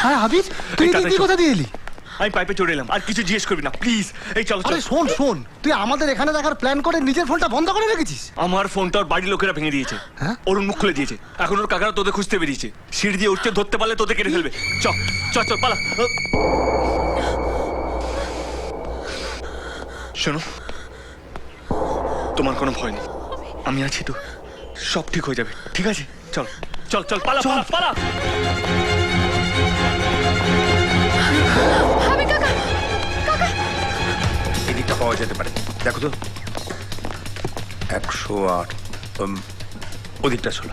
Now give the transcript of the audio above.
হ্যাঁ হাবিব, তুই কি কথা দিয়ে এলি? আমি পাইপে চড়ে এলাম, আর কিছু জিজ্ঞেস করবি না প্লিজ। এই চল চল। আরে শোন শোন, তুই আমাদের এখানে দেখার প্ল্যান করে নিজের ফোনটা বন্ধ করে রেখেছিস। আমার ফোনটা ওর বাড়ির লোকেরা ভেঙে দিয়েছে। হ্যাঁ? ওর মুখ খুলে দিয়েছে। এখন ওর কাকারা তোদের খুঁজতে বেরিয়েছে। সিঁড়ি দিয়ে উঠতে ধরতে পারলে তোদের কেটে ফেলবে। চল চল চল পালা। শোনো, তোমার কোনো ভয় নেই, আমি আছি তো, সব ঠিক হয়ে যাবে, ঠিক আছে? চল চল চল পালা পালা পালা। হাবিব কাকা, কাকা এদিকটা পাওয়া যেতে পারে, দেখো তো 108 ওদিকটা ছিল।